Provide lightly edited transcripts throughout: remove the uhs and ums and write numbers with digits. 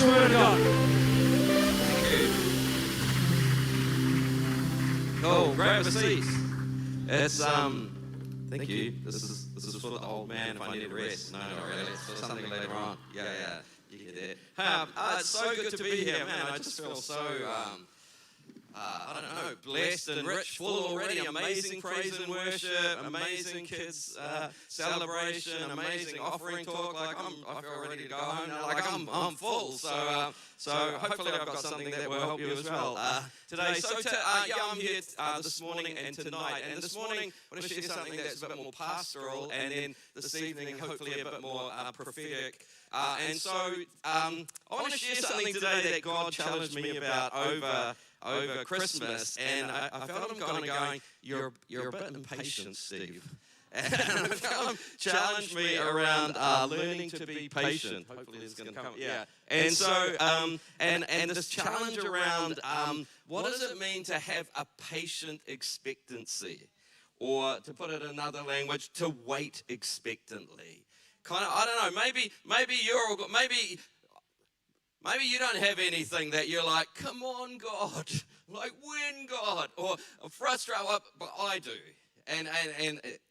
the Word of God. Cool, grab a seat. It's thank you. This is for the old man if I need a rest. No, not really. It's for something later on. Yeah, you get it. It's so good to be here, man. I just feel so I don't know, blessed and rich, full already. Amazing praise and worship, amazing kids celebration, amazing offering talk. Like I feel ready to go home now. Like I'm full. So hopefully I've got something that will help you as well today. I'm here this morning and tonight. And this morning I want to share something that's a bit more pastoral, and then this evening hopefully a bit more prophetic. I want to share something today that God challenged me about over Christmas, and I felt him kind of going, you're a bit impatient, Steve. And I felt him challenge me around learning to be patient. Hopefully this is going to come. Yeah. And so, and this challenge around what does it mean to have a patient expectancy? Or to put it in another language, to wait expectantly. Kind of, I don't know, maybe you don't have anything that you're like, come on, God, like when, God, or frustrated, but I do. And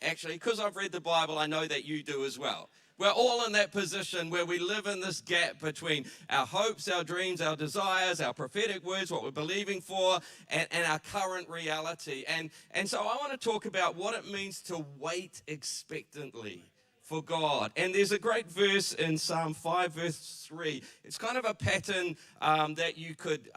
actually, because I've read the Bible, I know that you do as well. We're all in that position where we live in this gap between our hopes, our dreams, our desires, our prophetic words, what we're believing for, and our current reality. And so I want to talk about what it means to wait expectantly for God. And there's a great verse in Psalm 5 verse 3. It's kind of a pattern that you could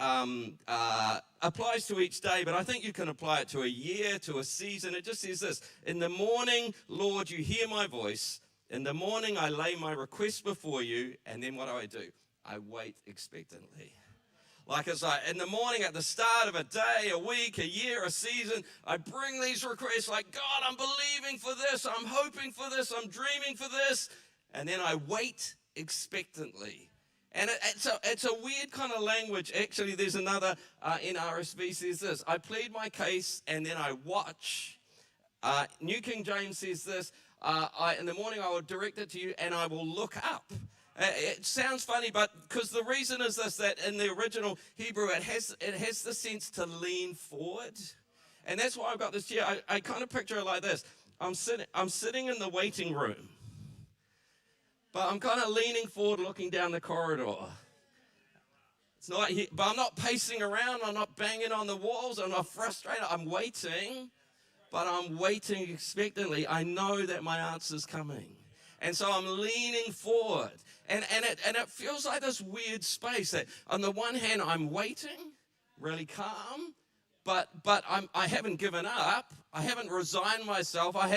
applies to each day, but I think you can apply it to a year, to a season. It just says this: in the morning, Lord, you hear my voice. In the morning, I lay my request before you, and then what do? I wait expectantly. Like it's like in the morning at the start of a day, a week, a year, a season, I bring these requests like, God, I'm believing for this, I'm hoping for this, I'm dreaming for this. And then I wait expectantly. And it's a weird kind of language. Actually, there's another NRSV says this: I plead my case and then I watch. New King James says this: in the morning I will direct it to you and I will look up. It sounds funny, but because the reason is this, that in the original Hebrew, it has the sense to lean forward. And that's why I've got this chair. I kind of picture it like this. I'm sitting in the waiting room, but I'm kind of leaning forward, looking down the corridor. It's not, but I'm not pacing around. I'm not banging on the walls. I'm not frustrated. I'm waiting, but I'm waiting expectantly. I know that my answer's coming. And so I'm leaning forward. And it feels like this weird space that on the one hand I'm waiting, really calm, but I haven't given up. I haven't resigned myself. I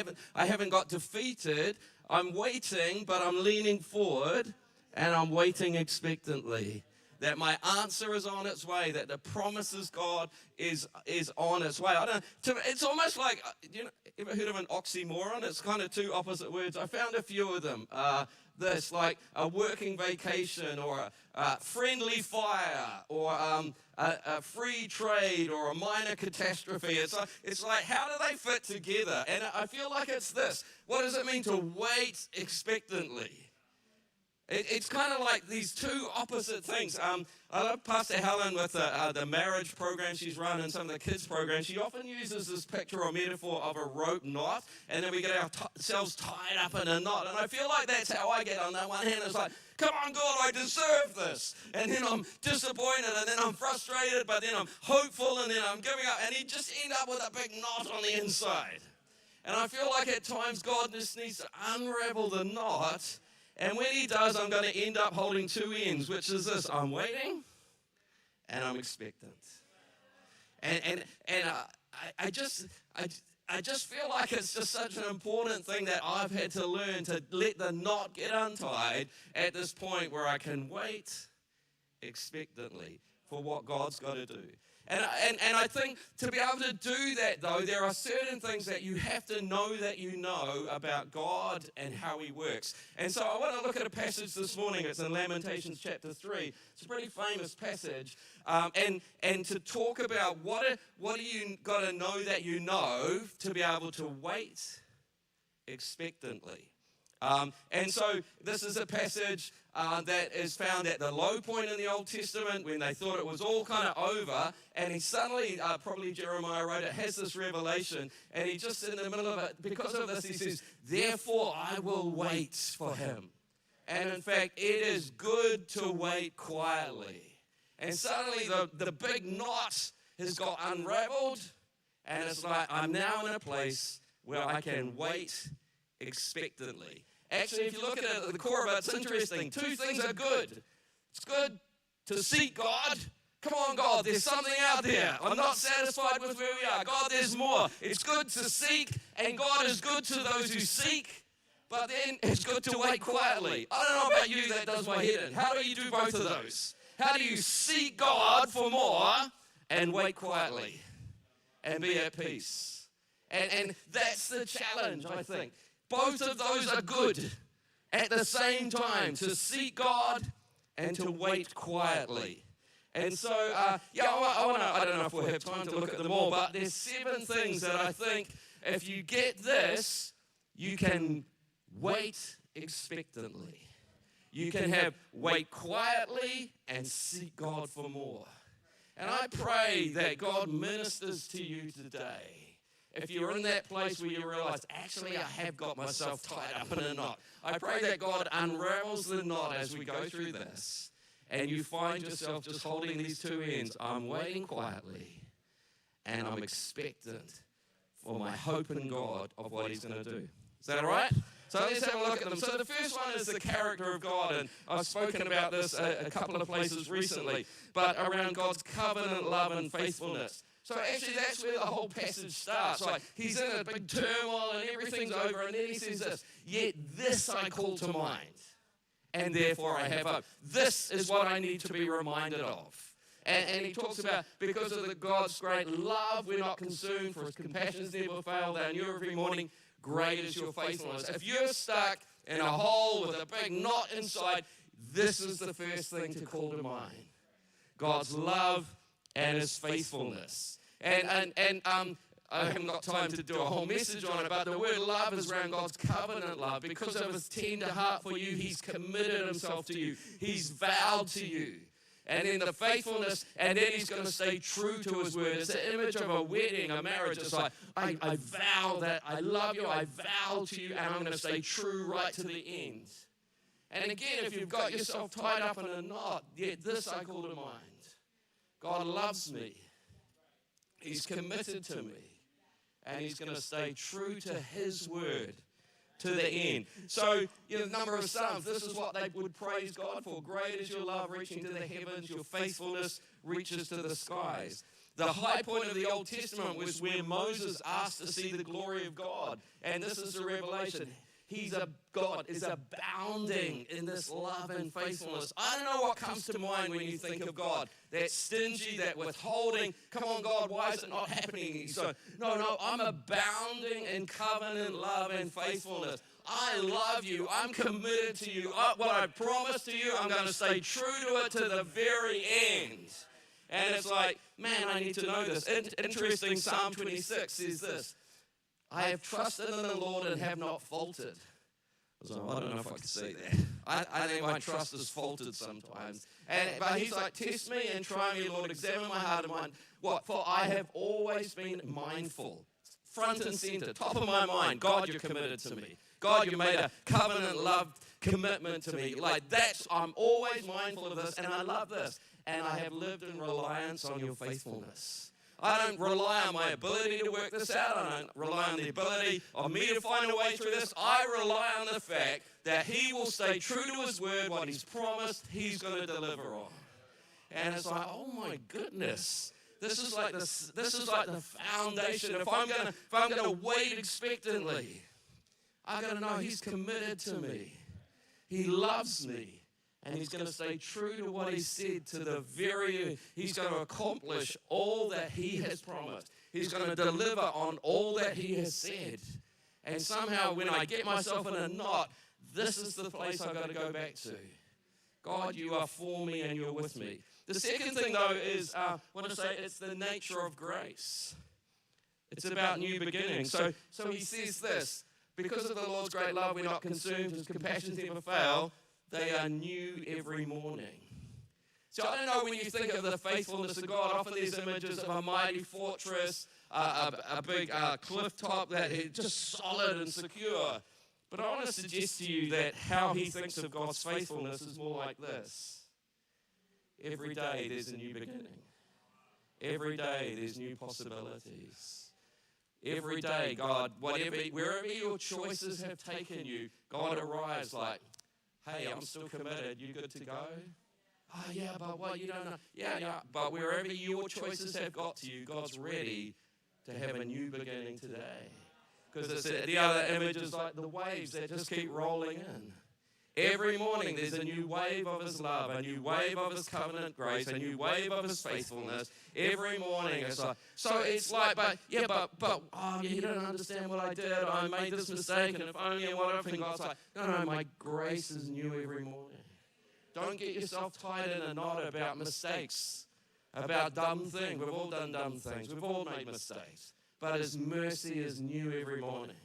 haven't got defeated. I'm waiting, but I'm leaning forward, and I'm waiting expectantly that my answer is on its way, that the promises God is on its way. It's almost like, ever heard of an oxymoron? It's kind of two opposite words. I found a few of them. This, like a working vacation, or a friendly fire, or a free trade, or a minor catastrophe. It's like, how do they fit together? And I feel like it's this. What does it mean to wait expectantly? It's kind of like these two opposite things. I love Pastor Helen with the marriage program she's run and some of the kids programs. She often uses this picture or metaphor of a rope knot, and then we get ourselves tied up in a knot. And I feel like that's how I get on that one hand. It's like, come on, God, I deserve this. And then I'm disappointed, and then I'm frustrated, but then I'm hopeful, and then I'm giving up. And you just end up with a big knot on the inside. And I feel like at times God just needs to unravel the knot. And when he does, I'm going to end up holding two ends, which is this: I'm waiting and I'm expectant. And I just feel like it's just such an important thing that I've had to learn, to let the knot get untied at this point where I can wait expectantly for what God's got to do. And I think to be able to do that, though, there are certain things that you have to know that you know about God and how he works. And so I want to look at a passage this morning. It's in Lamentations chapter 3. It's a pretty famous passage. And to talk about what do you got to know that you know to be able to wait expectantly. And so this is a passage that is found at the low point in the Old Testament when they thought it was all kind of over, and he suddenly, probably Jeremiah wrote it, has this revelation, and he just in the middle of it, because of this, he says, therefore I will wait for him. And in fact, it is good to wait quietly. And suddenly the big knot has got unraveled, and it's like I'm now in a place where I can wait expectantly. Actually, if you look at it at the core of it, it's interesting. Two things are good. It's good to seek God. Come on, God, there's something out there. I'm not satisfied with where we are. God, there's more. It's good to seek, and God is good to those who seek, but then it's good to wait quietly. I don't know about you, that does my head in. How do you do both of those? How do you seek God for more and wait quietly and be at peace? And that's the challenge, I think. Both of those are good at the same time, to seek God and to wait quietly. And so, I don't know if we'll have time to look at them all, but there's 7 things that I think if you get this, you can wait expectantly. You can wait quietly and seek God for more. And I pray that God ministers to you today. If you're in that place where you realize, actually, I have got myself tied up in a knot, I pray that God unravels the knot as we go through this, and you find yourself just holding these two ends. I'm waiting quietly, and I'm expectant for my hope in God of what he's going to do. Is that all right? So let's have a look at them. So the first one is the character of God, and I've spoken about this a couple of places recently, but around God's covenant love and faithfulness. So actually that's where the whole passage starts. Like he's in a big turmoil and everything's over, and then he says this, yet this I call to mind, and therefore I have hope. This is what I need to be reminded of. And he talks about, because of the God's great love, we're not consumed, for his compassions never fail. They are new every morning. Great is your faithfulness. If you're stuck in a hole with a big knot inside, this is the first thing to call to mind. God's love and his faithfulness. And I haven't got time to do a whole message on it, but the word love is around God's covenant love. Because of his tender heart for you, he's committed himself to you. He's vowed to you. And then the faithfulness, and then he's going to stay true to his word. It's an image of a wedding, a marriage. It's like, I vow that I love you, I vow to you, and I'm going to stay true right to the end. And again, if you've got yourself tied up in a knot, yet this I call to mind. God loves me. He's committed to me. And he's going to stay true to his word to the end. So, a number of Psalms, this is what they would praise God for. Great is your love reaching to the heavens. Your faithfulness reaches to the skies. The high point of the Old Testament was where Moses asked to see the glory of God. And this is the revelation. God is abounding in this love and faithfulness. I don't know what comes to mind when you think of God. That stingy, that withholding. Come on, God, why is it not happening? So, no, I'm abounding in covenant love and faithfulness. I love you. I'm committed to you. What I promised to you, I'm going to stay true to it to the very end. And it's like, man, I need to know this. Interesting, Psalm 26 says this. I have trusted in the Lord and have not faltered. So I don't know if I can say that. I think my trust is faltered sometimes. But he's like, test me and try me, Lord. Examine my heart and mind. What? For I have always been mindful. Front and center, top of my mind. God, you're committed to me. God, you made a covenant love commitment to me. I'm always mindful of this, and I love this. And I have lived in reliance on your faithfulness. I don't rely on my ability to work this out. I don't rely on the ability of me to find a way through this. I rely on the fact that he will stay true to his word. What he's promised, he's going to deliver on. And it's like, oh my goodness. This is like the foundation. If I'm going to wait expectantly, I got to know he's committed to me. He loves me. And he's going to stay true to what he said to the very end. He's going to accomplish all that he has promised. He's going to deliver on all that he has said. And somehow when I get myself in a knot, this is the place I've got to go back to. God, you are for me and you're with me. The second thing, though, is I want to say it's the nature of grace. It's about new beginnings. So he says this, Because of the Lord's great love, we're not consumed. His compassions never fail. They are new every morning. So I don't know, when you think of the faithfulness of God, often there's images of a mighty fortress, a big cliff top that is just solid and secure. But I want to suggest to you that how he thinks of God's faithfulness is more like this. Every day there's a new beginning. Every day there's new possibilities. Every day, God, wherever your choices have taken you, God arrives like, hey, I'm still committed. You good to go? Oh, yeah, but what, you don't know. Yeah. But wherever your choices have got to you, God's ready to have a new beginning today. Because the other image is like the waves that just keep rolling in. Every morning there's a new wave of his love, a new wave of his covenant grace, a new wave of his faithfulness. Every morning it's like, so it's like, but you don't understand what I did. I made this mistake, and if only and what if, and God's like, no, my grace is new every morning. Don't get yourself tied in a knot about mistakes, about dumb things. We've all done dumb things. We've all made mistakes. But his mercy is new every morning.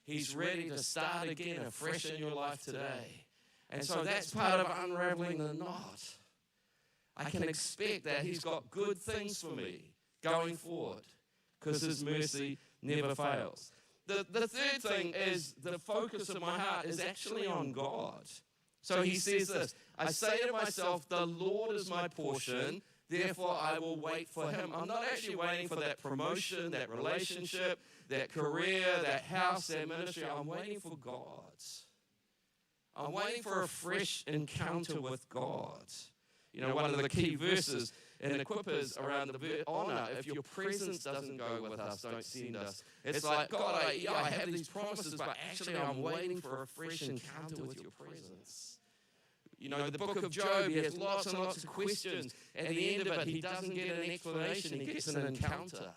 He's ready to start again afresh in your life today. And so that's part of unraveling the knot. I can expect that he's got good things for me going forward because his mercy never fails. The third thing is the focus of my heart is actually on God. So he says this, I say to myself, the Lord is my portion, therefore I will wait for him. I'm not actually waiting for that promotion, that relationship, that career, that house, that ministry. I'm waiting for God. I'm waiting for a fresh encounter with God. You know, one of the key verses in Equippers around the honor, if your presence doesn't go with us, don't send us. It's like, God, I have these promises, but actually I'm waiting for a fresh encounter with your presence. You know, the book of Job, he has lots and lots of questions. At the end of it, he doesn't get an explanation, he gets an encounter.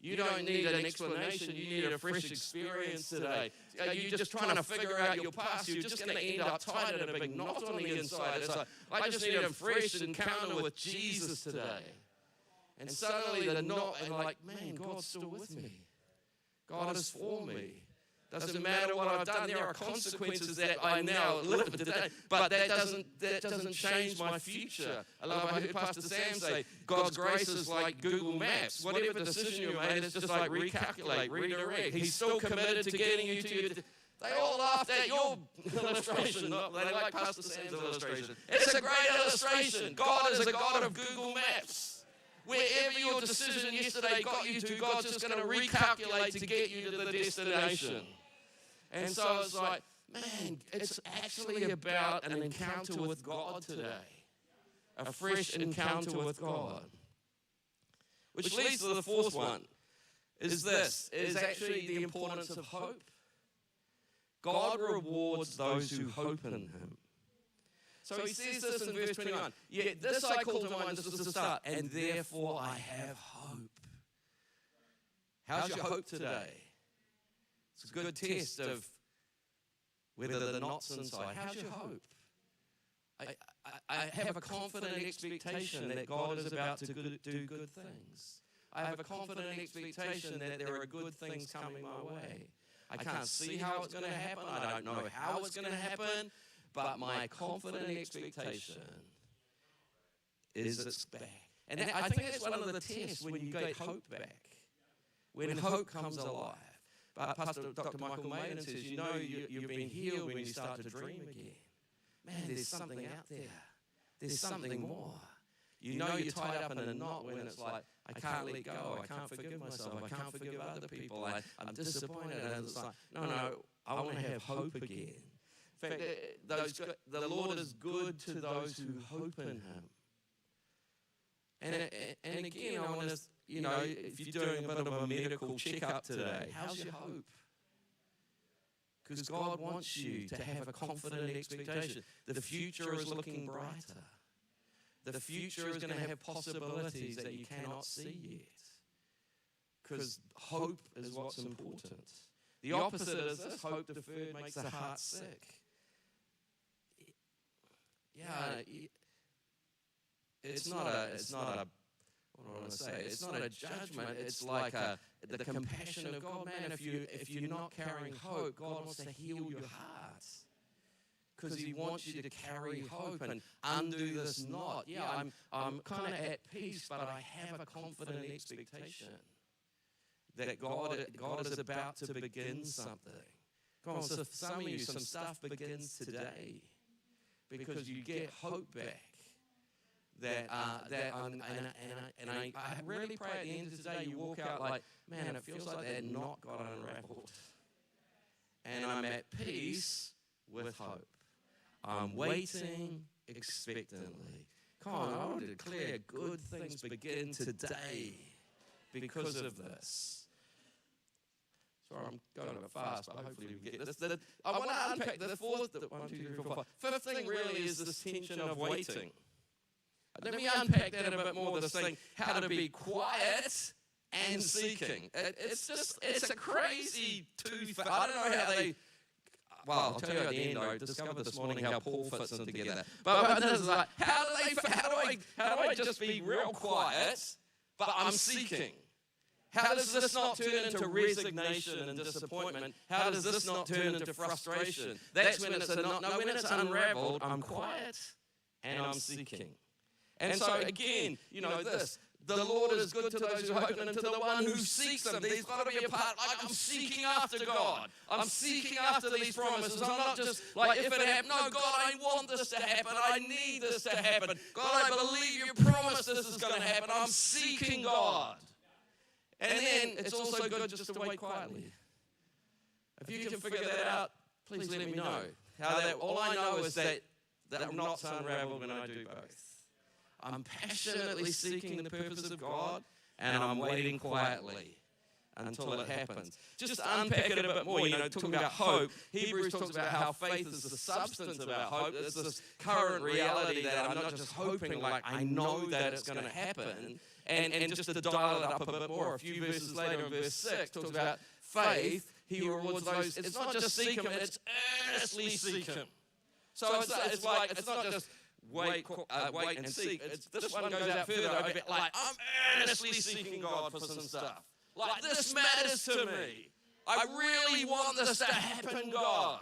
You don't need an explanation, you need a fresh experience today. You're just trying to figure out your past, you're just going to end up tied in a big knot on the inside. It's like, I just need a fresh encounter with Jesus today. And suddenly the knot, and like, man, God's still with me. God is for me. Doesn't matter what I've done. There are consequences that I now live today, but that doesn't change my future. I heard Pastor Sam say, God's grace is like Google Maps. Whatever decision you made, it's just like recalculate, redirect. He's still committed to getting you to your. They all laughed at your illustration. They like Pastor Sam's illustration. It's a great illustration. God is a God of Google Maps. Wherever your decision yesterday got you to, God's just going to recalculate to get you to the destination. And so it's like, man, it's actually about an encounter with God today. A fresh encounter with God. Which leads to the fourth one, is actually the importance of hope. God rewards those who hope in him. So he says this in verse 21. Yet this I call to mind, this is the start, and therefore I have hope. How's your hope today? It's a good test of whether the knot's inside. How's your hope? I have a confident expectation that God is about to do good things. I have a confident expectation that there are good things coming my way. I can't see how it's going to happen. I don't know how it's going to happen. But my confident expectation is it's back. And I think that's one of the tests when you get hope back. When hope comes alive. But Pastor Dr. Michael Maiden says, you know you've been healed when you start to dream again. Man, there's something out there. There's something more. You know you're tied up in a knot when it's like, I can't let go. I can't forgive myself. I can't forgive other people. I'm disappointed. And it's like, no, I want to have hope again. In fact, the Lord is good to those who hope in him. And again, I want to, if you're doing a bit of a medical checkup today, how's your hope? Because God wants you to have a confident expectation. The future is looking brighter. The future is going to have possibilities that you cannot see yet. Because hope is what's important. The opposite is this: hope deferred makes the heart sick. It's not a what do I want to say? It's not a judgment. It's like the compassion of God, man, if you're not carrying hope, God wants to heal your heart. Because he wants you to carry hope and undo this knot. Yeah, I'm kind of at peace, but I have a confident expectation that God is about to begin something. Come on, so some of you, some stuff begins today because you get hope back. I really pray at the end of today you walk out like, man, it feels like that knot got unraveled. And I'm at peace with hope. I'm waiting expectantly. Come on, I want to declare good things begin today because of this. Sorry, I'm going a bit fast, but hopefully we get this. I want to unpack the fifth thing really is this tension of waiting. Let me unpack that a bit more, this thing, how to be quiet and seeking. It's a crazy I don't know how they... Well, I'll tell you at the end, I discovered this morning how Paul fits in together. But this is like, how do I just be real quiet, but I'm seeking? How does this not turn into resignation and disappointment? How does this not turn into frustration? That's when it's when it's unraveled, I'm quiet and I'm seeking. And so again, this. The Lord is good to those who hope and to the one who seeks Him. There's got to be a part, like I'm seeking after God. I'm seeking after these promises. I'm not just like, if it happens, no, God, I want this to happen. I need this to happen. God, I believe you promised this is going to happen. I'm seeking God. And then it's also good just to wait quietly. If you can figure that out, please let me know. All I know is that knots unravel when I do both. I'm passionately seeking the purpose of God, and I'm waiting quietly until it happens. Just to unpack it a bit more, talking about hope, Hebrews talks about how faith is the substance of our hope. It's this current reality that I'm not just hoping, like I know that it's going to happen. And just to dial it up a bit more, a few verses later in verse 6, talks about faith. He rewards those. It's not just seek Him, it's earnestly seek Him. So it's not just wait and seek. This one goes out further a bit like, I'm earnestly seeking God for some stuff. Like, this matters to me. I really want this to happen, God.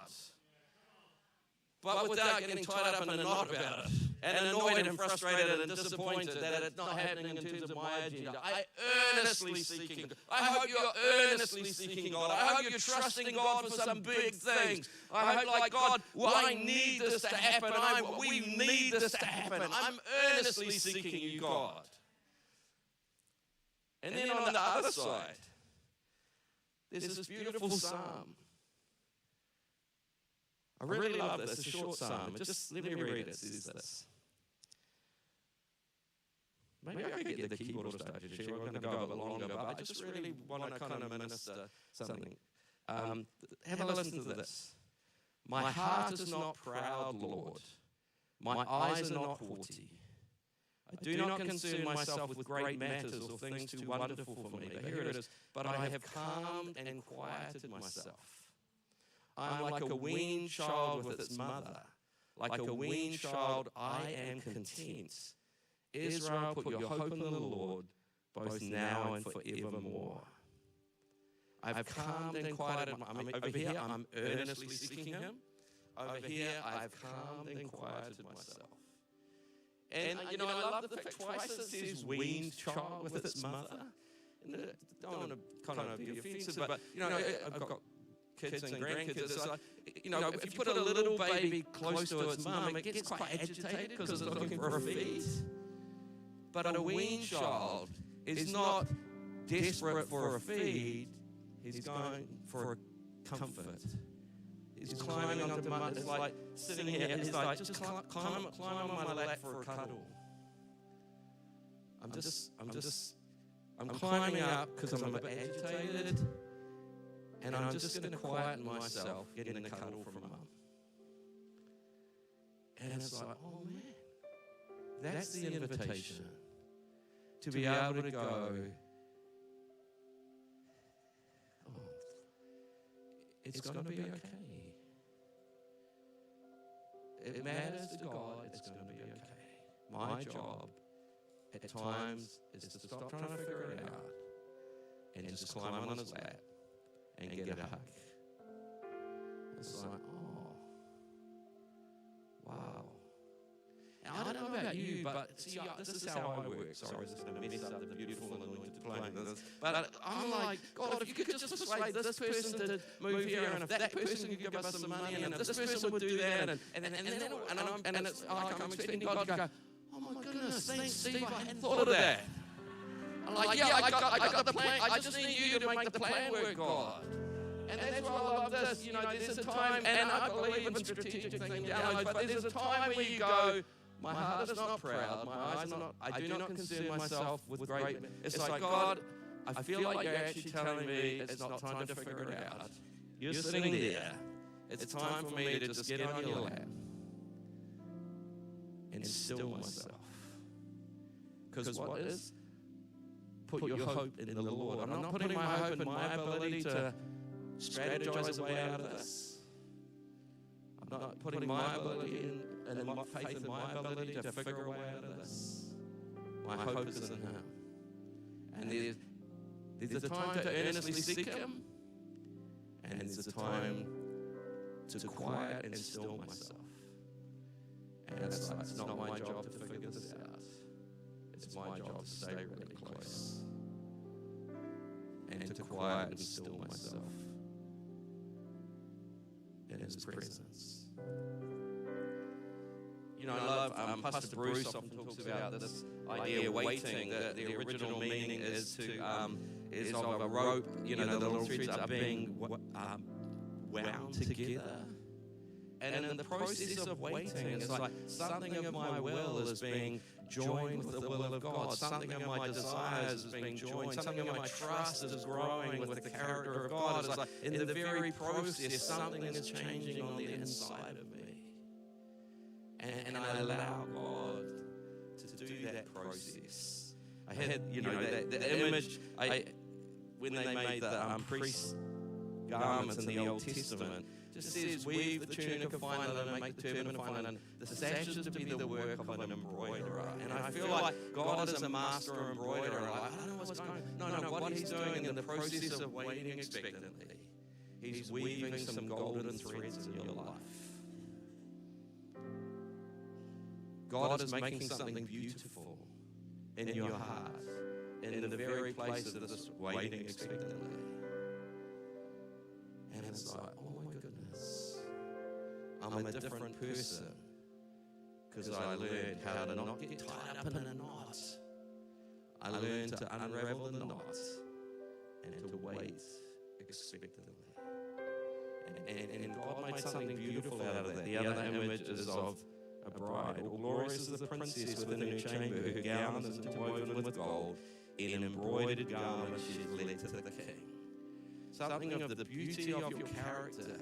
But without getting tied up in a knot about it, and annoyed and frustrated and disappointed that it's not happening in terms of my agenda. I earnestly seeking God. I hope you're earnestly seeking God. I hope you're trusting God for some big things. I hope, like, God, I need this to happen. We need this to happen. I'm earnestly seeking you, God. And then on the other side, there's this beautiful psalm. I really love this. It's a short psalm. Just let me read it. It says this. Maybe I could get the keyboard started. We're going to go a bit longer, but I just really want to kind of minister something. Have a listen to this. My heart is not proud, Lord. My eyes are not haughty. I do not concern myself with great matters or things too wonderful for me. But here it is. But I have calmed and quieted myself. I am like a weaned child with its mother. Like a weaned child, I am content. Israel, put your hope in the Lord, both now and forevermore. I've calmed and quieted. Over here, I'm earnestly seeking Him. Over here, I've calmed and quieted myself. And I love the fact twice it says weaned child with its mother. And I don't want to kind of be offensive, but I've got kids and grandkids. It's like, if you put a little baby close to its mum, it gets quite agitated because it's looking for a feed. But a weaned child is not desperate for a feed. He's going for a comfort. He's climbing onto mum. It's like sitting here. It's like, just climb on my lap for a cuddle. I'm climbing up because I'm a bit agitated. And I'm just going to quieten myself getting a cuddle from mum. And it's like, oh man, that's the invitation. To be able to go, oh, it's going to be okay. It matters to God, it's going to be okay. My job at times is to stop trying to figure it out and just climb on his lap and get a hug. It's like, oh, wow. Now, I don't know about you, but see, this is how I work. Sorry, I was just going to mess up the beautiful anointed plane. But I'm like, God, if you could just persuade this person to move here, and if that person could give us some money, and if this person would do that, and it's like I'm expecting God to go, oh my goodness, thanks, Steve, I hadn't thought of that. I'm like, yeah, I got the plan. I just need you to make the plan work, God. And that's why I love this. You know, there's a time, and I believe in strategic thinking downloads, but there's a time where you go, my heart is not proud, my eyes are not, I do not concern myself with great. It's like, God, I feel like you're actually telling me it's not time to figure it out. You're sitting there. It's time for me to just get on your lap and still myself. Because what is? Put your hope in the Lord. I'm not putting my hope in my ability to strategize a way out of this. I'm not putting my ability and my faith in my ability to figure a way out of this. My hope is in Him. And there's a time to earnestly seek Him, and there's a time to quiet and still myself. And it's like, it's not my job to figure this out. It's my job to stay really close and to quiet and still myself in His presence. You know, I love, Pastor Bruce often talks about this idea of waiting. The original meaning is of a rope, you know, the little threads are being wound together. And in the process of waiting, it's like something of my will is being joined with the will of God. Something of my desires is being joined. Something of my trust is growing with the character of God. It's like in the very process, something is changing on the inside of me. And I allow God to do that process. I had, you know, the image, when they made the priest garments in the Old Testament, just says, weave the tunic of fine linen and make the turban of fine linen. The sashes to be the work of an embroiderer. And I feel like God is a master embroiderer. I don't know what's going on. No, what He's doing in the process of waiting expectantly, He's weaving some golden threads in your life. God is making something beautiful in your heart, in the very place of this waiting expectantly. And it's like, oh my goodness, I'm a different person because I learned how to not get tied up in a knot. I learned to unravel the knot and to wait expectantly. And God made something beautiful out of that. The other image is of a bride. All glorious is the princess within her chamber, her gown is interwoven with gold. In an embroidered garment she is led to the king. Something of the beauty of your character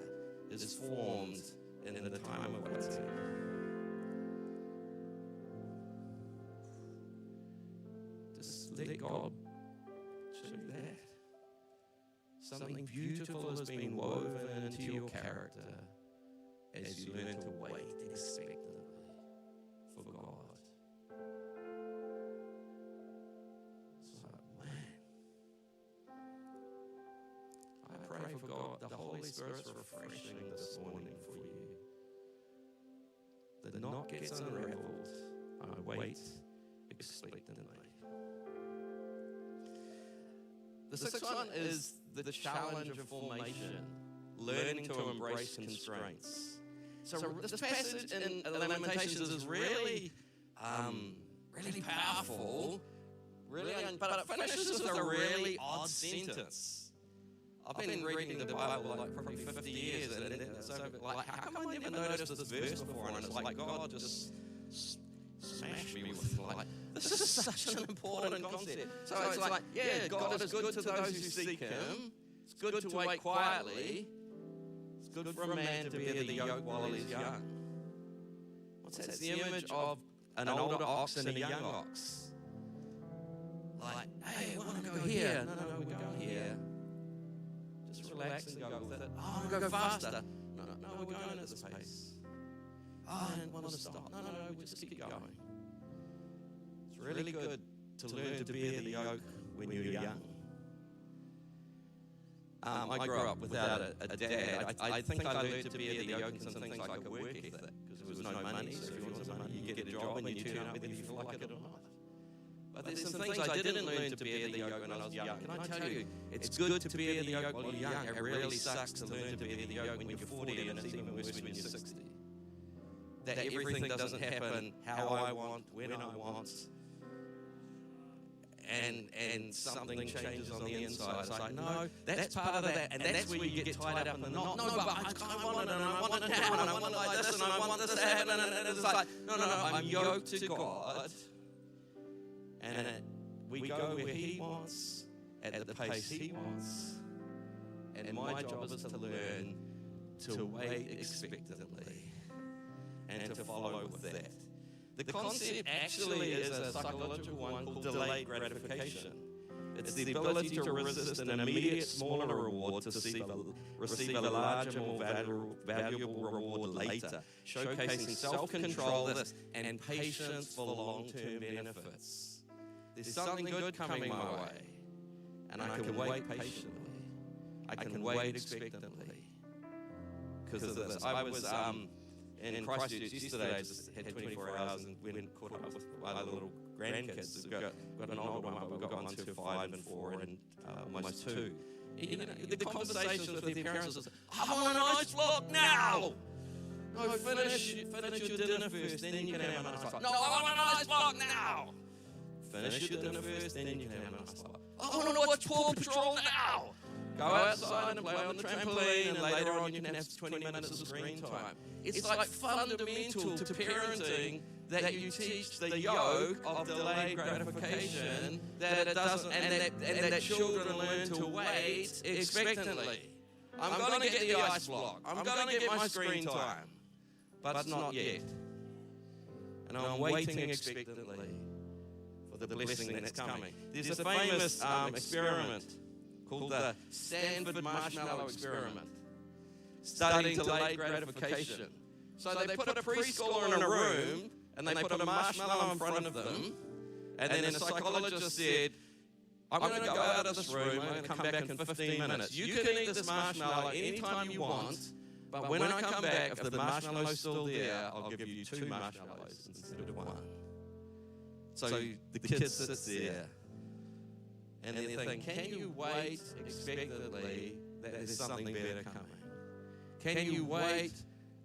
is formed in the time of waiting. Just let God show you that. Something beautiful has been woven into your character as you learn to wait expectantly for God. It's like, man, I pray for God, the Holy Spirit's refreshing this morning for you. The knot gets unraveled. I wait expectantly. The sixth one is the challenge of formation, learning to embrace constraints. So this passage in Lamentations is really powerful, but it finishes with a really odd sentence. I've been reading the Bible like probably 50 years, and so like, how come I never noticed this verse before? And it's like God just smashed me with like, this is such an important concept. So it's like, yeah, God is good to those who seek Him. It's good to wait quietly. It's good for a man to bear the yoke while he's young. What's that? It's the image of an older ox and a young ox. Like, hey, I want to go here. No, we're going here. Just relax and go with it. Oh, I want to go faster. No, we're going at this pace. Oh, I don't want to stop. No, we'll just keep going. It's really good to learn to bear the yoke when you're young. I grew up without a dad. I think I learned to bear the yoke in some things like a work ethic, because there was no money, so if you want some money, you get a job and you turn up whether you feel like it or not. But there's some things I didn't learn to bear the yoke when I was young. Can I tell you, it's good to bear the yoke while you're young. It really sucks to learn to bear the yoke when you're 40, and it's even worse when you're 60. That everything doesn't happen how I want, when I want, and something changes on the inside. It's like, no, that's part of that, and that's where you get tied up in the knot. No, but I want it, and I want it now, and I want it like this, and I want this to happen, and it's like, no, I'm yoked to God, and we go where He wants, at the pace He wants, and my job is to learn to wait expectantly and to follow with that. The concept actually is a psychological one called delayed gratification. It's the ability to resist an immediate smaller reward to receive a larger, more valuable reward later, showcasing self-control and patience for long-term benefits. There's something good coming my way, and I can wait patiently. I can wait expectantly. Because of this, I was in Christchurch yesterday. I just had 24 hours and went and caught up with my little grandkids. We've got an older one, but we've got ones who are 5 and 4 and almost 2. You know, the conversations with their parents is, I want an ice block now! No, finish your dinner first, then you can have an ice block. No, I want an ice block now! Finish your dinner first, then you can have an ice block. I want to watch Paw Patrol now! Go outside and play on the trampoline, and later on you can have 20 minutes of screen time. It's like fundamental to parenting that you teach the yoke of delayed gratification, that it doesn't, and that children learn to wait expectantly. I'm going to get the ice block. I'm going to get my screen time, but not yet. And I'm waiting expectantly for the blessing that's coming. There's a famous experiment called the Stanford Marshmallow Experiment, studying delayed gratification. So they put a preschooler in a room, and they put a marshmallow in front of them, and then the psychologist said, I'm going to go out of this room, I'm going to come back in 15 minutes. You can eat this marshmallow anytime you want, but when I come back, if the marshmallow's still there, I'll give you 2 marshmallows instead of 1. So the kid sits there, and they think, can you wait expectantly that there's something better coming? Can you wait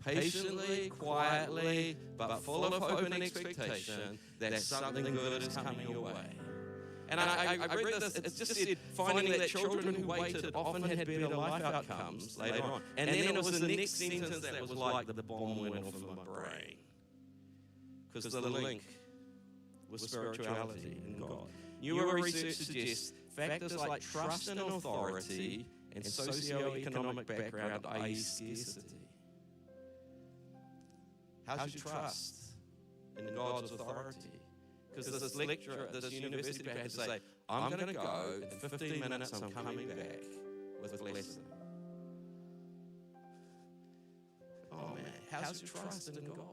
patiently, quietly, but full of hope and expectation that something good is coming your way? And I read this, it just said, finding that children who waited often had better life outcomes later on. And then it was the next sentence that was like the bomb went off in my brain. Because the link was spirituality and God. Newer research suggests factors like trust and authority and socioeconomic background, i.e. scarcity. How's your trust in God's authority? Because this lecturer at this university had to say, I'm going to go, in 15 minutes I'm coming back with blessing. Oh man, how's your trust in God?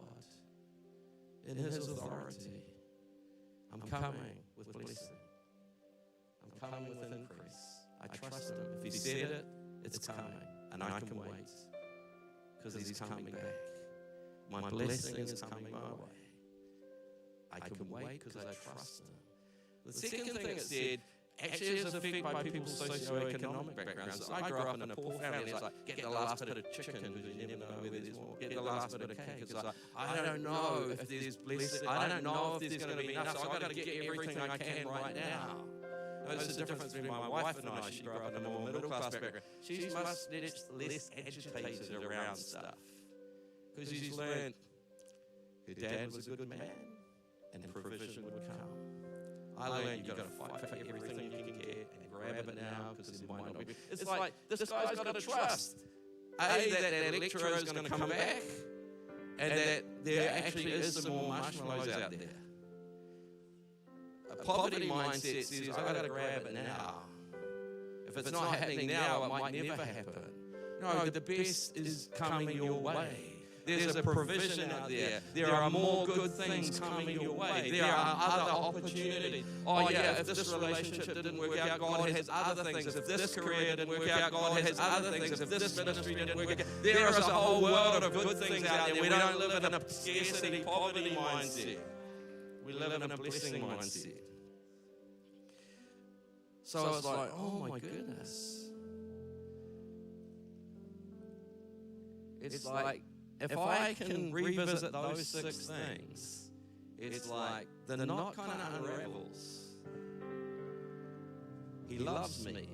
In His authority? I'm coming with blessing. I'm coming with increase. I trust Him. If He said it, it's coming. And I can wait. Because He's coming back. My blessing is coming my way. I can wait because I trust Him. The second thing it said actually is affected by people's socioeconomic backgrounds. So I grew up in a poor family. It's like, get the last bit of chicken because you never know where there's more. Get the last bit of cake. It's like, I don't know if there's blessing. I don't know if there's going to be enough. So I've got to get everything I can right now. There's the difference between my wife and I. She grew up in a more middle-class background. She's much less agitated around stuff. Because she's learned her dad was a good man and provision would come. I learned you've got to fight for everything you can get and grab it now because it might not be. It's like, this guy's got to trust, A, that lecturer is going to come back, and that there actually is some more marshmallows out there. A poverty mindset says, I've got to grab it now. If it's not happening now, it might never happen. No, the best is coming your way. there's a provision out there. There are more good things coming your way. There are other opportunities. Oh yeah, if this relationship didn't work out, God has other things. If this career didn't work out, God has other things. If this ministry didn't work out, there is a whole world of good things out there. We don't live in a scarcity, poverty mindset. We live in a blessing mindset. So it's like, oh my goodness. It's like, if I can revisit those 6 things, it's like the knot kind of unravels. He loves me.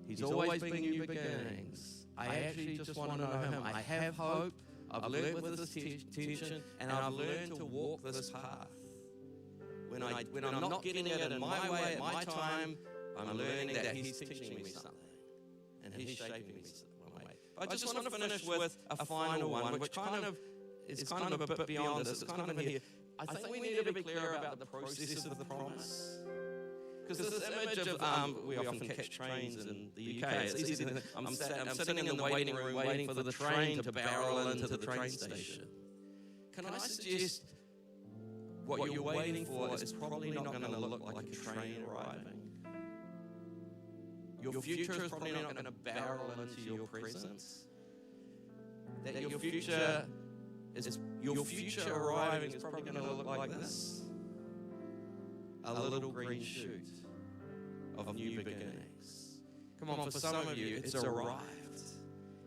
He's always been new beginnings. I actually just want to know him. I have hope. I've learned with this tension, and I've learned to walk this path. When I'm not getting it in my way, at my time, I'm learning that he's teaching me something, and he's shaping me one way. I just want to finish with a final one, which is kind of a bit beyond this. It's kind of in here. I think we need to be clear about the process of the promise. Because this image of, we often catch trains in the UK. It's easy to think, I'm sitting in the waiting room waiting for the train to barrel into the train station. Can I suggest what you're waiting for is probably not going to look like a train arriving. Your future is probably not going to barrel into your presence. That your future arriving is probably going to look like this. A little green shoot of new beginnings. Come on, for some of you, it's arrived.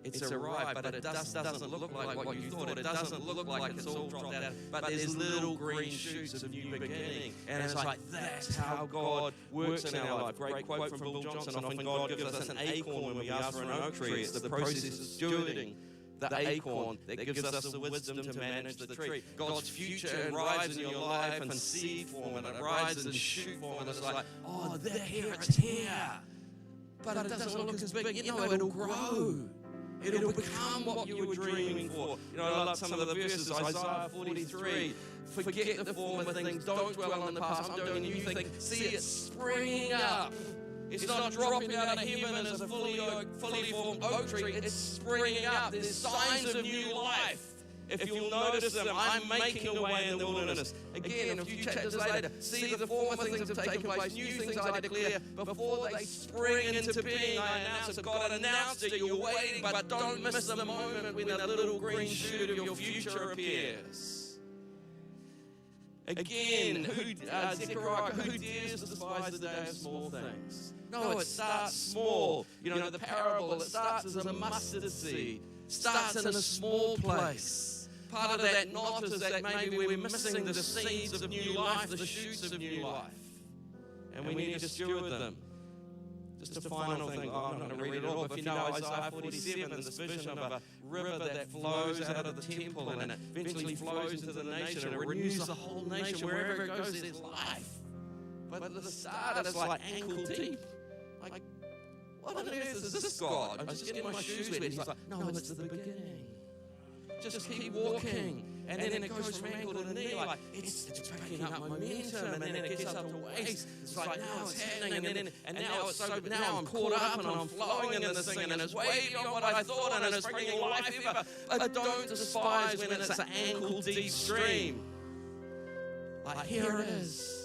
It's arrived, but it doesn't look like what you thought. It doesn't look like it's all dropped out. But there's little green shoots of new beginning. And it's like, that's how God works in our life. Great quote from Bill Johnson. Often God gives us an acorn when we ask for an oak tree. It's the process of stewarding the acorn that gives us the wisdom to manage the tree. God's future arrives in your life in seed form, and it arrives in shoot form, and it's like, oh, it's here. But it doesn't look as big. You know, it'll grow. It'll become what you were dreaming for. You know, I love some of the verses. Isaiah 43. Forget the former things. Don't dwell on the past. I'm doing a new thing. See it springing up. It's not dropping out of heaven as a fully formed oak tree. It's springing up. There's signs of new life. If you'll notice them, I'm making a way in the wilderness. Again, a few chapters later, see the former things have taken place, new things I declare. Before they spring into being, I announce it. God announced it. You're waiting, but don't miss the moment when that little green shoot of your future appears. Again, Zechariah, who dares despise the day of small things? No, it starts small. You know, the parable, it starts as a mustard seed. Starts in a small place. Part of that knot is that maybe we're missing the seeds of new life, the shoots of new life. And we need to steward them. Just a final thing, I'm not going to read it all, but if you know Isaiah 47, there's this vision of a river that flows out of the temple and it eventually flows into the nation and it renews the whole nation. Wherever it goes, there's life. But at the start, it's like ankle deep. Like, what on earth is this God? I'm just getting my shoes wet. He's like, no, it's the beginning. Just keep walking. And then it goes from ankle to knee, like it's picking up momentum, and then it gets up to waist. It's like, now it's happening, and now it's so, now I'm caught up and I'm flowing in this thing, and it's way beyond what I thought, and it's bringing life ever. But don't despise when it's an ankle deep stream. Like, here it is.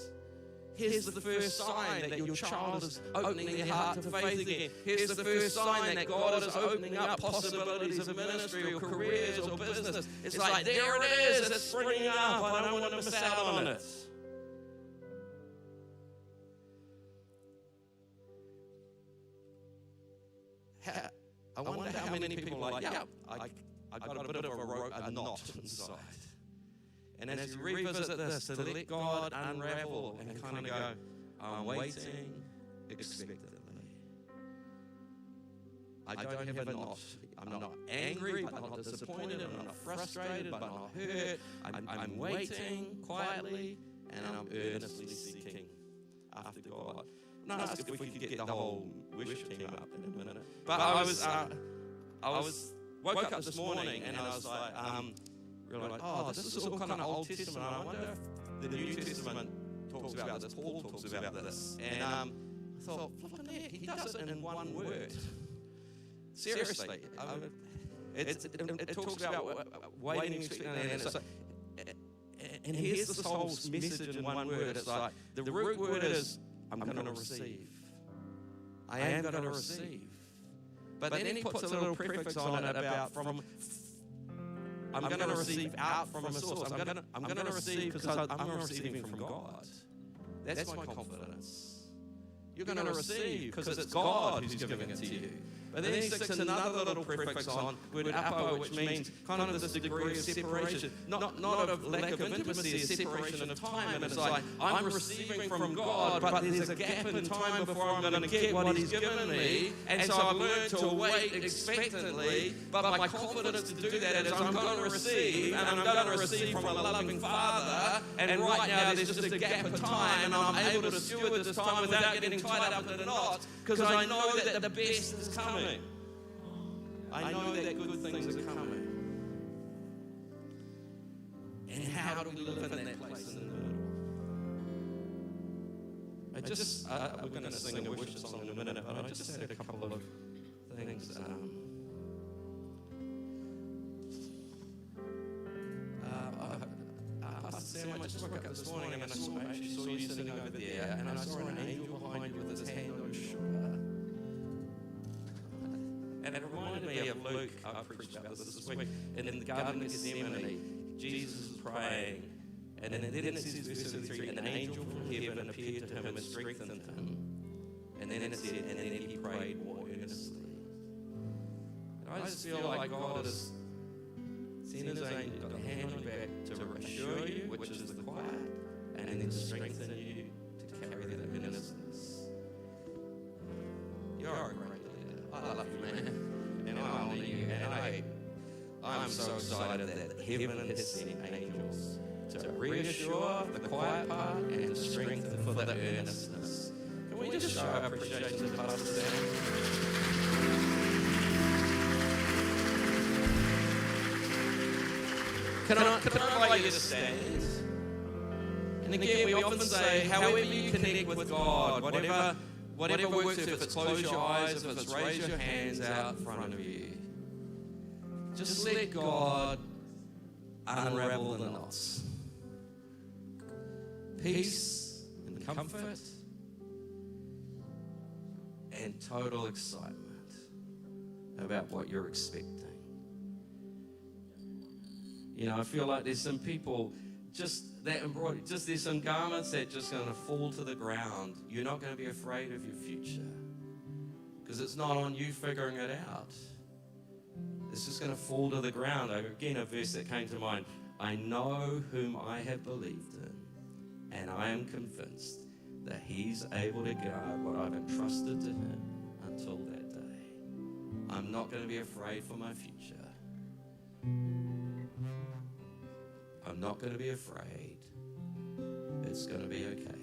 Here's the first sign that your child is opening their heart to faith again. Here's the first sign that God is opening up possibilities of ministry or careers or business. It's like, there it is, it's springing up. I don't want to miss out on it. I wonder how many people are like, yeah, I got a bit of a rope, a knot inside. And as you revisit this, to let God unravel and kind of go, I'm waiting expectantly. I don't have a knot. I'm not angry, but not disappointed. I'm not frustrated, but not hurt. I'm waiting quietly, and I'm earnestly seeking after God. And I ask if we could get the whole worship team up in a minute. But I woke up this morning, and I was like, we're like, oh, this is all kind of Old Testament. I wonder if the New Testament talks about this. Paul talks about this. And I thought, flipping heck, he does it in one word. Seriously. It talks about waiting expectantly, and it's like, and here's this whole message in one word. It's like, the root word is, I'm going to receive. I am going to receive. But then he puts a little prefix on it about I'm going to receive out from a source. I'm going to receive because I'm receiving from God. That's my confidence. You're going to receive because it's God who's giving it to you. But then he sticks another little prefix on, word apo, which means kind of this degree of separation. Not of lack of intimacy, a separation of time. And it's like, I'm receiving from God, but there's a gap in time before I'm going to get what he's given me. And so I've learned to wait expectantly, but my confidence to do that is I'm going to receive, and I'm going to receive from a loving Father. And right now there's just a gap of time, and I'm able to steward this time without getting tied up in the knots, because I know that the best is coming. I know that good things are coming. And how do we live in that place in the middle? We're going to sing a worship song in a minute, but I just had a couple of things. Pastor Sam, I just woke up this morning and I actually saw you sitting over there, and I saw an angel behind you with his hand on your shoulder. And it reminded me of Luke. I preached about this week. In the Garden of Gethsemane, Jesus is praying, and then it says, verse 33, an angel from heaven appeared to him and strengthened him. And then it said, and then he prayed more earnestly. And I just feel like God has sent his angel, got a hand on your back to reassure you, which is the quiet, and then strengthen you to carry that earnestness. You're a great leader. I love you, man. And I honor you. And I'm so excited that heaven has sent angels to reassure the quiet part and to strengthen for the earnestness. Can we just show our appreciation to Pastor Sam? Can I invite you to stand? And again, we often say, however you connect with God, whatever works, if it's close your eyes, if it's raise your hands out in front of you, just let God unravel the knots. Peace and comfort and total excitement about what you're expecting. You know, I feel like there's some people there's some garments that just going to fall to the ground. You're not going to be afraid of your future because it's not on you figuring it out. It's just going to fall to the ground. Again, a verse that came to mind. I know whom I have believed in, and I am convinced that he's able to guard what I've entrusted to him until that day. I'm not going to be afraid for my future. I'm not going to be afraid. It's going to be okay.